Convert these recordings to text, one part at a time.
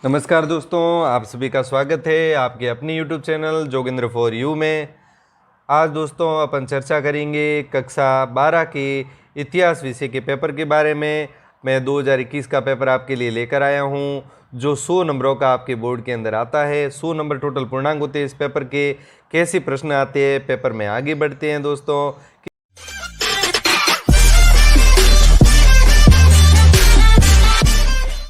नमस्कार दोस्तों, आप सभी का स्वागत है आपके अपनी YouTube channel Joginder for you में। आज दोस्तों अपन चर्चा करेंगे कक्षा 12 के इतिहास विषय के पेपर के बारे में। मैं 2021 का पेपर आपके लिए लेकर आया हूं, जो 100 नंबरों का आपके बोर्ड के अंदर आता है। 100 नंबर टोटल पूर्णांक होते हैं इस पेपर के। कैसे प्रश्न आते हैं पेपर में, आगे बढ़ते हैं दोस्तों।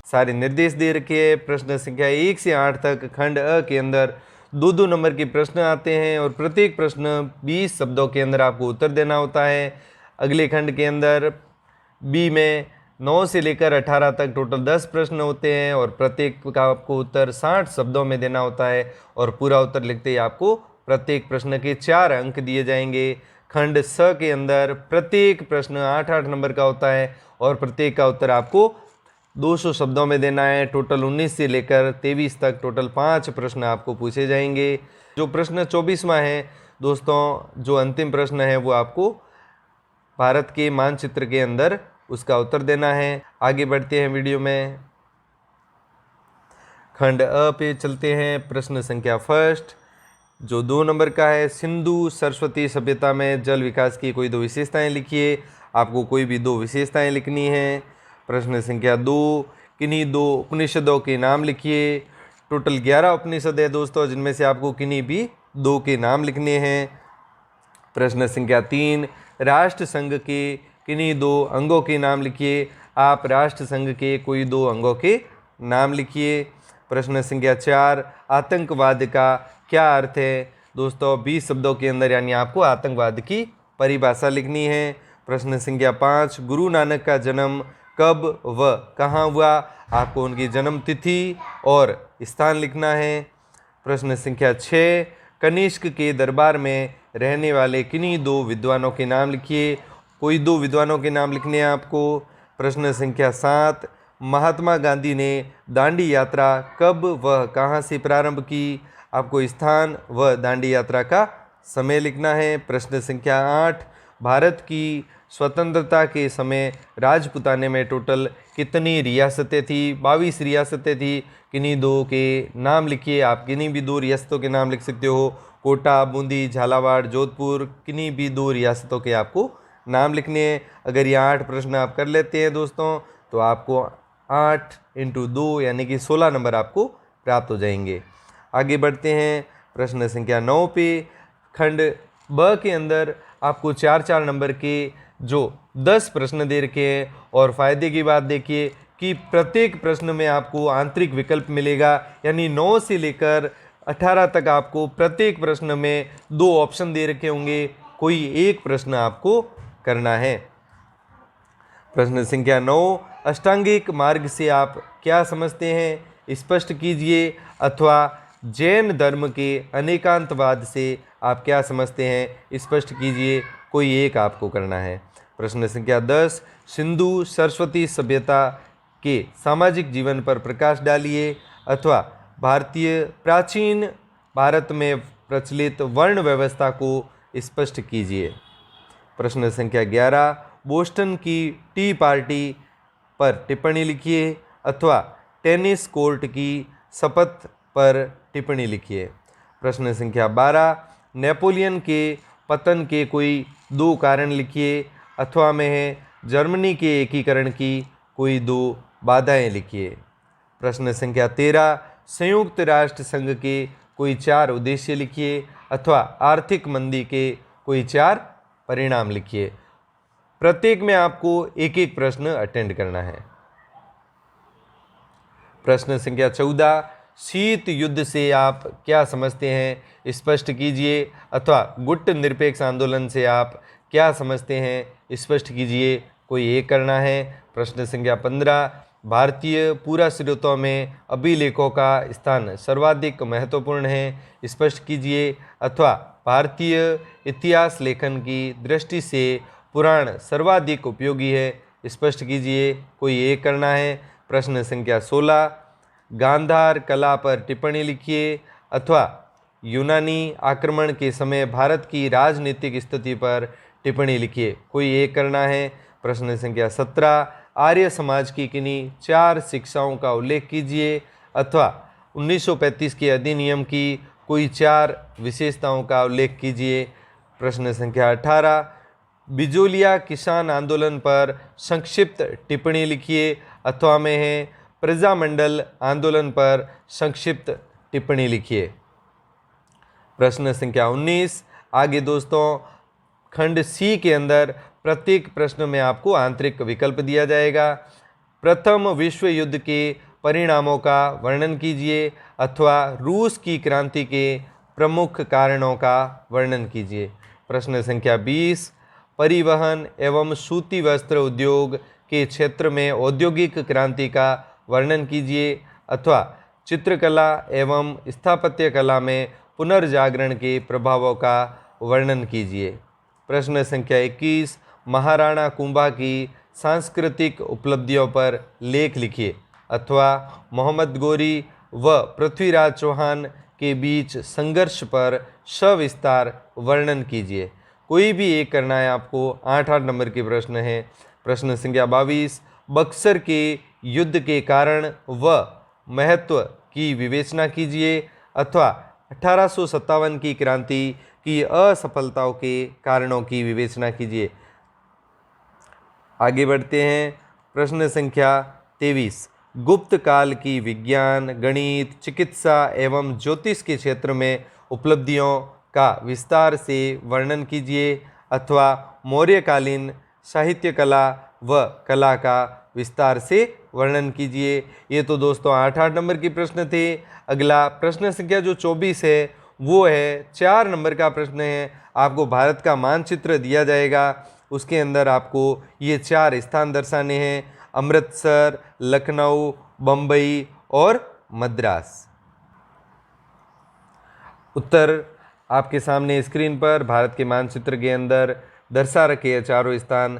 सारे निर्देश दे रखे हैं। प्रश्न संख्या 1 से 8 तक खंड अ के अंदर दो नंबर के प्रश्न आते हैं और प्रत्येक प्रश्न 20 शब्दों के अंदर आपको उत्तर देना होता है। अगले खंड के अंदर बी में 9 से लेकर 18 तक टोटल 10 प्रश्न होते हैं और प्रत्येक का आपको उत्तर 60 शब्दों में देना होता है और पूरा उत्तर लिखते ही आपको प्रत्येक प्रश्न के 4 अंक दिए जाएंगे। खंड स के अंदर प्रत्येक प्रश्न 8-8 नंबर का होता है और प्रत्येक का उत्तर आपको 200 शब्दों में देना है। टोटल 19 से लेकर 23 तक टोटल 5 प्रश्न आपको पूछे जाएंगे। जो प्रश्न 24वां है दोस्तों, जो अंतिम प्रश्न है वो आपको भारत के मानचित्र के अंदर उसका उत्तर देना है। आगे बढ़ते हैं वीडियो में। खंड अ पे चलते हैं। प्रश्न संख्या फर्स्ट जो 2 नंबर का है, सिंधु सरस्वती सभ्यता में जल विकास की कोई 2 विशेषताएं लिखिए। आपको कोई भी 2 विशेषताएं लिखनी है। प्रश्न संख्या 2, किन्हीं 2 उपनिषदों के नाम लिखिए। टोटल 11 उपनिषद है दोस्तों, जिनमें से आपको किन्हीं भी 2 के नाम लिखने हैं। प्रश्न संख्या 3, राष्ट्र संघ के किन्हीं 2 अंगों के नाम लिखिए। आप राष्ट्र संघ के कोई 2 अंगों के नाम लिखिए। प्रश्न संख्या 4, आतंकवाद का क्या अर्थ है दोस्तों। 20 शब्दों के अंदर यानी आपको आतंकवाद की परिभाषा लिखनी है। प्रश्न संख्या 5, गुरु नानक का जन्म कब व कहाँ हुआ। आपको उनकी जन्म तिथि और स्थान लिखना है। प्रश्न संख्या 6, कनिष्क के दरबार में रहने वाले किन्हीं 2 विद्वानों के नाम लिखिए। कोई 2 विद्वानों के नाम लिखने हैं आपको। प्रश्न संख्या 7, महात्मा गांधी ने दांडी यात्रा कब व कहाँ से प्रारंभ की। आपको स्थान व दांडी यात्रा का समय लिखना है। प्रश्न संख्या 8, भारत की स्वतंत्रता के समय राजपुताने में टोटल कितनी रियासतें थी। 22 रियासतें थी। किन्हीं 2 के नाम लिखिए। आप किन्हीं भी 2 रियासतों के नाम लिख सकते हो। कोटा, बूंदी, झालावाड़, जोधपुर, किन्हीं भी 2 रियासतों के आपको नाम लिखने हैं। अगर ये 8 प्रश्न आप कर लेते हैं दोस्तों, तो आपको 8 × 2 यानी कि 16 नंबर आपको प्राप्त हो जाएंगे। आगे बढ़ते हैं प्रश्न संख्या 9 पे। खंड ब के अंदर आपको 4-4 नंबर के जो 10 प्रश्न दे रखे हैं और फ़ायदे की बात देखिए कि प्रत्येक प्रश्न में आपको आंतरिक विकल्प मिलेगा। यानी 9 से लेकर 18 तक आपको प्रत्येक प्रश्न में 2 ऑप्शन दे रखे होंगे। कोई एक प्रश्न आपको करना है। प्रश्न संख्या 9, अष्टांगिक मार्ग से आप क्या समझते हैं, स्पष्ट कीजिए। अथवा जैन धर्म के अनेकांतवाद से आप क्या समझते हैं, स्पष्ट कीजिए। कोई एक आपको करना है। प्रश्न संख्या 10, सिंधु सरस्वती सभ्यता के सामाजिक जीवन पर प्रकाश डालिए। अथवा भारतीय प्राचीन भारत में प्रचलित वर्ण व्यवस्था को स्पष्ट कीजिए। प्रश्न संख्या 11, बोस्टन की टी पार्टी पर टिप्पणी लिखिए। अथवा टेनिस कोर्ट की शपथ पर टिप्पणी लिखिए। प्रश्न संख्या 12, नेपोलियन के पतन के कोई 2 कारण लिखिए। अथवा में है जर्मनी के एकीकरण की कोई 2 बाधाएं लिखिए। प्रश्न संख्या 13, संयुक्त राष्ट्र संघ के कोई 4 उद्देश्य लिखिए। अथवा आर्थिक मंदी के कोई 4 परिणाम लिखिए। प्रत्येक में आपको एक एक प्रश्न अटेंड करना है। प्रश्न संख्या 14, शीत युद्ध से आप क्या समझते हैं, स्पष्ट कीजिए। अथवा गुट निरपेक्ष आंदोलन से आप क्या समझते हैं, स्पष्ट कीजिए। कोई एक करना है। प्रश्न संख्या 15, भारतीय पुरास्रोतों में अभिलेखों का स्थान सर्वाधिक महत्वपूर्ण है, स्पष्ट कीजिए। अथवा भारतीय इतिहास लेखन की दृष्टि से पुराण सर्वाधिक उपयोगी है, स्पष्ट कीजिए। कोई एक करना है। प्रश्न संख्या 16, गांधार कला पर टिप्पणी लिखिए। अथवा यूनानी आक्रमण के समय भारत की राजनीतिक स्थिति पर टिप्पणी लिखिए। कोई एक करना है। प्रश्न संख्या 17, आर्य समाज की किन्हीं 4 शिक्षाओं का उल्लेख कीजिए। अथवा 1935 के अधिनियम की कोई 4 विशेषताओं का उल्लेख कीजिए। प्रश्न संख्या 18, बिजोलिया किसान आंदोलन पर संक्षिप्त टिप्पणी लिखिए। अथवा में है प्रजामंडल आंदोलन पर संक्षिप्त टिप्पणी लिखिए। प्रश्न संख्या 19, आगे दोस्तों खंड सी के अंदर प्रत्येक प्रश्न में आपको आंतरिक विकल्प दिया जाएगा। प्रथम विश्व युद्ध के परिणामों का वर्णन कीजिए अथवा रूस की क्रांति के प्रमुख कारणों का वर्णन कीजिए। प्रश्न संख्या 20, परिवहन एवं सूती वस्त्र उद्योग के क्षेत्र में औद्योगिक क्रांति का वर्णन कीजिए अथवा चित्रकला एवं स्थापत्य कला में पुनर्जागरण के प्रभावों का वर्णन कीजिए। प्रश्न संख्या 21, महाराणा कुंभा की सांस्कृतिक उपलब्धियों पर लेख लिखिए अथवा मोहम्मद गोरी व पृथ्वीराज चौहान के बीच संघर्ष पर सविस्तार वर्णन कीजिए। कोई भी एक करना है आपको। 8-8 नंबर के प्रश्न है। प्रश्न संख्या 22, बक्सर के युद्ध के कारण व महत्व की विवेचना कीजिए अथवा 1857 की क्रांति की असफलताओं के कारणों की विवेचना कीजिए। आगे बढ़ते हैं। प्रश्न संख्या 23, गुप्त काल की विज्ञान, गणित, चिकित्सा एवं ज्योतिष के क्षेत्र में उपलब्धियों का विस्तार से वर्णन कीजिए अथवा मौर्यकालीन साहित्य कला व कला का विस्तार से वर्णन कीजिए। ये तो दोस्तों 8-8 नंबर के प्रश्न थे। अगला प्रश्न संख्या जो 24 है वो है 4 नंबर का प्रश्न है। आपको भारत का मानचित्र दिया जाएगा, उसके अंदर आपको ये 4 स्थान दर्शाने हैं, अमृतसर, लखनऊ, बम्बई और मद्रास। उत्तर आपके सामने स्क्रीन पर भारत के मानचित्र के अंदर दर्शा रखे हैं चारों स्थान।